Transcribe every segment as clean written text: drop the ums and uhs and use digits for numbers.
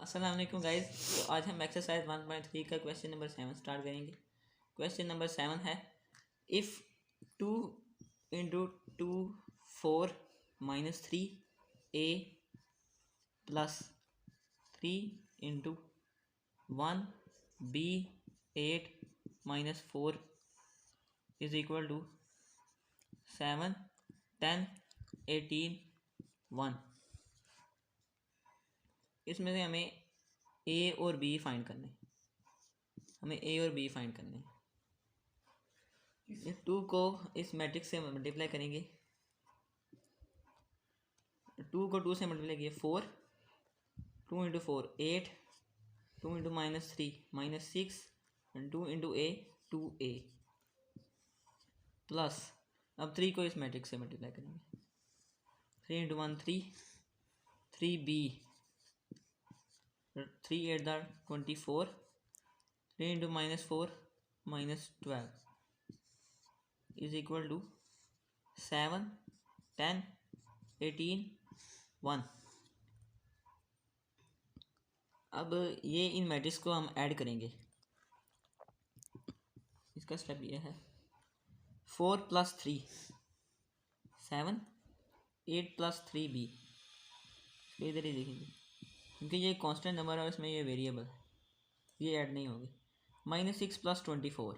अस्सलाम वालेकुम गाइस। तो आज हम एक्सरसाइज 1.3 का क्वेश्चन नंबर 7 स्टार्ट करेंगे। क्वेश्चन नंबर 7 है, if 2 into 2 4 minus 3 a plus 3 into 1 b 8 minus 4 is equal to 7 10 18 1। इसमें से हमें ए और बी फाइंड करने हैं। इस 2 को इस मैट्रिक्स से मल्टीप्लाई करेंगे। 2 को 2 से मल्टीप्लाई किए 4, 2 into 4 8, 2 into minus 3 minus 6 and 2 into a 2a plus अब 3 को इस मैट्रिक्स से मल्टीप्लाई करेंगे। 3 into 1 3, 3b 3 8 24, 3 into minus 4 minus 12 is equal to 7 10 18 1। अब ये इन मैट्रिक्स को हम ऐड करेंगे। इसका स्टेप ये है, 4 प्लस 3 7, 8 प्लस 3b। इधर ही देखेंगे क्योंकि ये कांस्टेंट नंबर है, इसमें ये वेरिएबल है, ये ऐड नहीं होगी। Minus 6 plus 24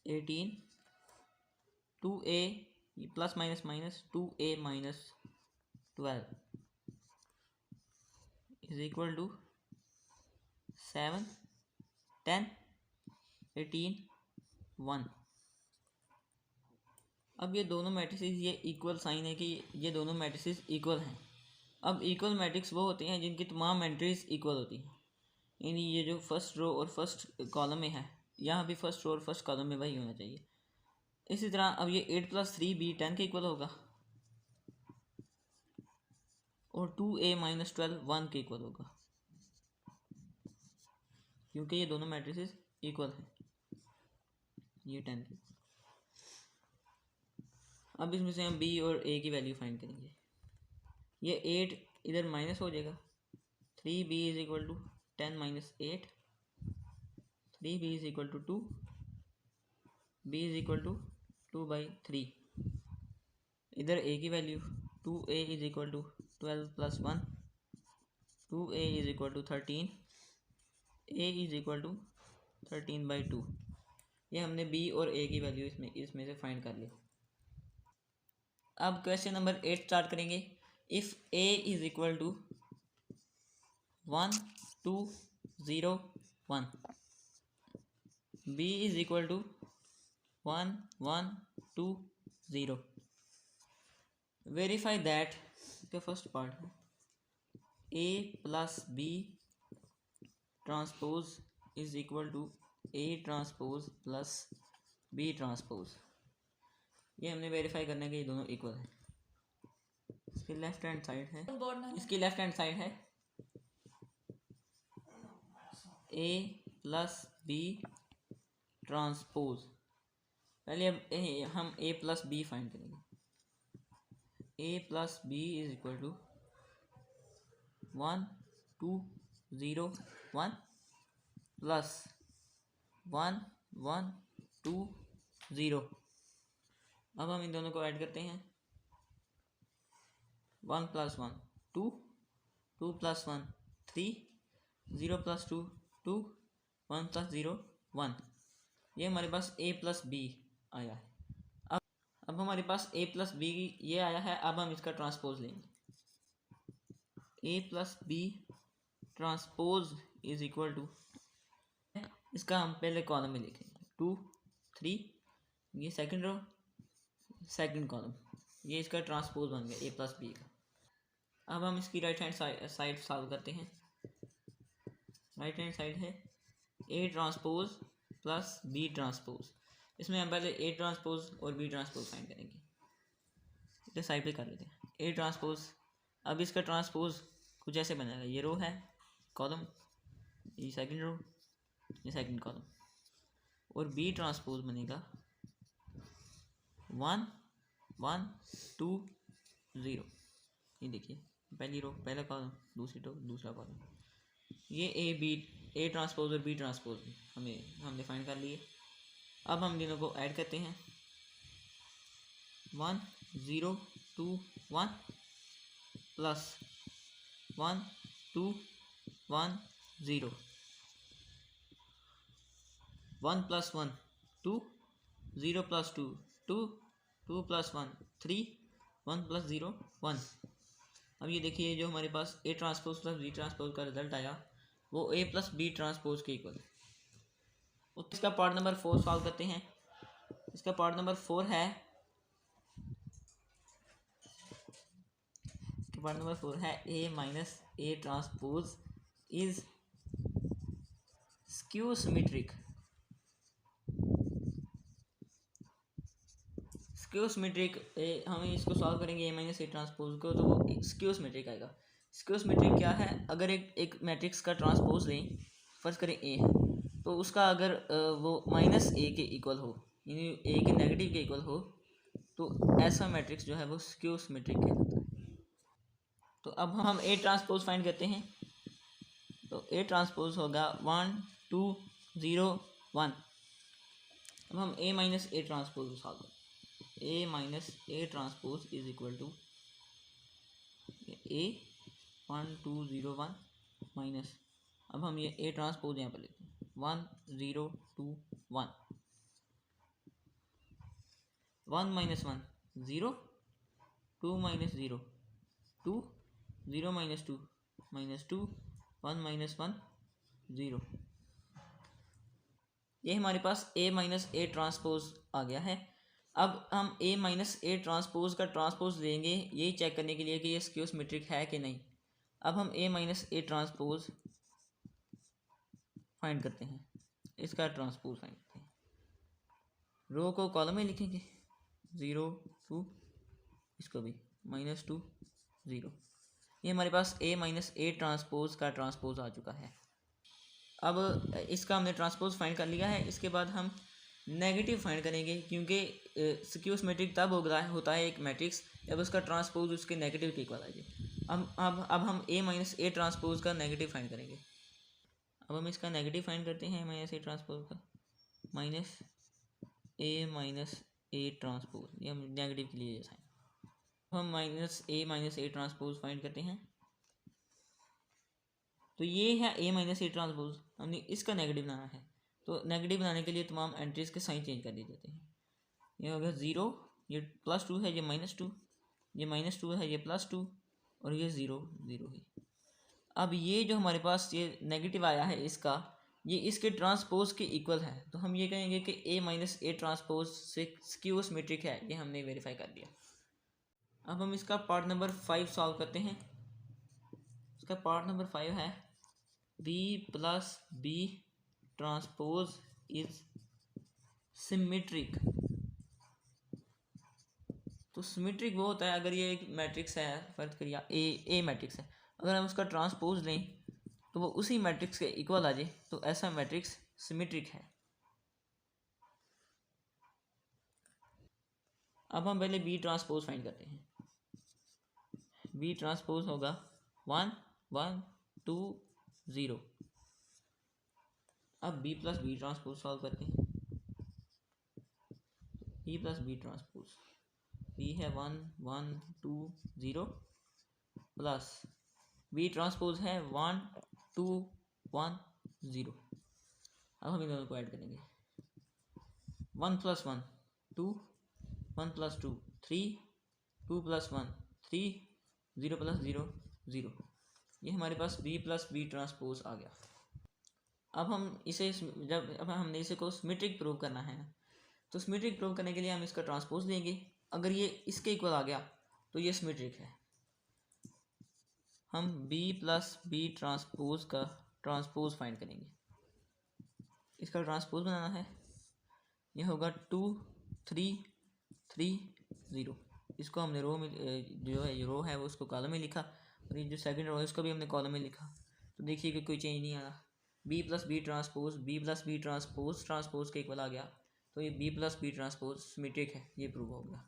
18, 2a plus minus minus 2a minus 12 is equal to 7 10 18 1। अब ये दोनों मैट्रिसेस ये इक्वल साइन है कि ये दोनों मैट्रिसेस इक्वल हैं। अब इक्वल मैट्रिक्स वो होते हैं जिनकी तमाम एंट्रीज इक्वल होती हैं, यानी ये जो फर्स्ट रो और फर्स्ट कॉलम में है, यहाँ भी फर्स्ट रो और फर्स्ट कॉलम में वही होना चाहिए। इसी तरह अब ये 8 प्लस 3b 10 के इक्वल होगा और 2a माइनस 12 1 के इक्वल होगा, क्योंकि ये दोनों मैट्रिसेस इक्वल हैं। ये 10 के। अब इसमें से हम b और a की वैल्यू फाइंड करेंगे। ये 8 इधर माइनस हो जाएगा, 3b is equal to 10 minus 8, 3b is equal to 2, b is equal to 2/3। इधर a की value 2a is equal to 12 plus 1, 2a is equal to 13, a is equal to 13/2। ये हमने b और a की value इसमें से find कर ली। अब क्वेश्चन नंबर 8 स्टार्ट करेंगे। If a is equal to 1 2 0 1, b is equal to 1 1 2 0, verify that. इसका फर्स्ट पार्ट है a plus b transpose is equal to a transpose plus b transpose. ये हमने वेरीफाई करना है कि ये दोनों इक्वल हैं। इसकी लेफ्ट हैंड साइड है a प्लस b ट्रांसपोज। पहले अब हम a प्लस b फाइंड करेंगे। a plus b is equal to 1 2 0 1 plus 1 1 2 0। अब हम इन दोनों को ऐड करते हैं। 1 प्लस 1 2, 2 प्लस 1 3, 0 प्लस 2 2, 1 प्लस 0 1। ये हमारे पास a प्लस बी आया है। अब हमारे पास a प्लस बी ये आया है। अब हम इसका ट्रांसपोज लेंगे। a plus B transpose is equal to, इसका हम पहले कॉलम में लिखेंगे 2 3, ये सेकंड रो सेकंड कॉलम, ये इसका ट्रांसपोज बन गया a प्लस बी का। अब हम इसकी राइट हैंड साइड सॉल्व करते हैं। राइट हैंड साइड है a transpose plus b transpose. इसमें हम पहले a ट्रांसपोज और b ट्रांसपोज फाइंड करेंगे। इसे साइड पे कर लेते हैं। a ट्रांसपोज, अब इसका ट्रांसपोज कुछ ऐसे बनेगा। ये रो है कॉलम, ये सेकंड रो, ये सेकंड कॉलम, और b ट्रांसपोज बनेगा 1 1 2 0। ये देखिए, पहली रो पहला कॉलम, दूसरी रो दूसरा कॉलम। ये ए ट्रांसपोज और बी ट्रांसपोज हमने फाइंड कर लिए। अब हम दोनों को ऐड करते हैं 1 0 2 1 plus 1 2 1 0 1 plus 1 2 0 plus 2 2 2 plus 1 3 1 plus 0 1। अब ये देखिए जो हमारे पास A transpose plus B transpose का रिजल्ट आया वो ए प्लस बी ट्रांसपोज के इक्वल। इसका पार्ट नंबर 4 सॉल्व करते हैं। इसका पार्ट नंबर 4 है, पार्ट नंबर 4 है A minus A transpose is skew symmetric. Skew symmetric हम इसको सॉल्व करेंगे ए माइनस ए ट्रांसपोज को, तो वो स्क्यू सिमेट्रिक आएगा। स्क्यू सिमेट्रिक क्या है? अगर एक मैट्रिक्स का ट्रांसपोज लें, फर्ज करें ए है, तो उसका अगर वो माइनस ए के इक्वल हो, यानी ए के नेगेटिव के इक्वल हो, तो ऐसा मैट्रिक्स जो है वो स्क्यू सिमेट्रिक कहलाता है। तो अब हम ए ट्रांसपोज फाइंड करते हैं। तो ए ट्रांसपोज होगा 1 2 0 1। अब हम A minus A transpose solve करें। A minus A transpose is equal to A 1 2 0 1 minus, अब हम ये ए ट्रांसपोज यहाँ पर लेते हैं 1 0 2 1 1 minus 1 0 2 minus 0 2 0 minus 2 minus 2 1 minus 1 0। ये हमारे पास ए माइनस ए ट्रांसपोज आ गया है। अब हम ए माइनस ए ट्रांसपोज का ट्रांसपोज लेंगे यही चेक करने के लिए कि ये स्क्यू सिमेट्रिक है कि नहीं। अब हम A minus A transpose find करते हैं, इसका ट्रांसपोज फाइंड करते हैं। रो को कॉलम में लिखेंगे 0 2, इसको भी -2 0। ये हमारे पास ए माइनस ए ट्रांसपोज का ट्रांसपोज आ चुका है। अब इसका हमने ट्रांसपोज फाइंड कर लिया है। इसके बाद हम नेगेटिव फाइंड करेंगे, क्योंकि स्क्यू सिमेट्रिक तब होता है एक मैट्रिक्स जब उसका ट्रांसपोज उसके नेगेटिव के इक्वल आ जाए। अब हम ए माइनस ए ट्रांसपोज का नेगेटिव फाइंड करेंगे। अब हम इसका नेगेटिव फाइंड करते हैं माइनस ए ट्रांसपोज का, माइनस ए ट्रांसपोज, ये हम नेगेटिव के लिए साइन। हम माइनस ए ट्रांसपोज फाइंड करते हैं। तो ये है ए माइनस ए ट्रांसपोज, हमने इसका नेगेटिव बनाना है। तो नेगेटिव बनाने के लिए तमाम एंट्रीज के साइन चेंज कर दिए जाते हैं। ये हो गया 0, ये +2 है, ये -2, ये -2 है, ये +2 और ये 0 0 है। अब ये जो हमारे पास ये नेगेटिव आया है इसका, ये इसके ट्रांसपोज के इक्वल है। तो हम ये कहेंगे कि ए माइनस ए ट्रांसपोज से स्क्यू सिमेट्रिक है, ये हमने वेरीफाई कर दिया। अब हम इसका पार्ट नंबर 5 सॉल्व करते हैं। इसका पार्ट नंबर 5 है b plus B transpose is symmetric. तो सिमेट्रिक वो होता है अगर ये एक मैट्रिक्स है, फर्ज करिए ए मैट्रिक्स है, अगर हम उसका ट्रांसपोज लें तो वो उसी मैट्रिक्स के इक्वल आ जाए, तो ऐसा मैट्रिक्स सिमेट्रिक है। अब हम पहले बी ट्रांसपोज फाइंड करते हैं। बी ट्रांसपोज होगा 1 1 2 0। अब b plus B transpose solve करते हैं। B plus B transpose, b है 1 1 2 0 प्लस बी ट्रांसपोज है 1 2 1 0। अब हम इन दोनों को ऐड करेंगे 1 + 1 2 1 + 2 3 2 + 1 3 0 + 0 0। ये हमारे पास बी प्लस बी ट्रांसपोज आ गया। अब हम इसे अब हमने इसे को सिमेट्रिक प्रूव करना है, तो सिमेट्रिक प्रूव करने के लिए हम इसका ट्रांसपोज लेंगे। अगर ये इसके इक्वल आ गया तो ये सिमेट्रिक है। हम बी प्लस बी ट्रांसपोज का ट्रांसपोज फाइंड करेंगे। इसका ट्रांसपोज बनाना है, ये होगा 2 3 3 0। इसको हमने रो में जो है रो है वो उसको कॉलम में लिखा, और ये जो सेकंड रो है उसको भी हमने कॉलम में लिखा। तो देखिए कि कोई चेंज नहीं आ रहा। बी प्लस बी ट्रांसपोज के इक्वल आ गया, तो ये b plus B transpose symmetric है, ये प्रूव हो गया।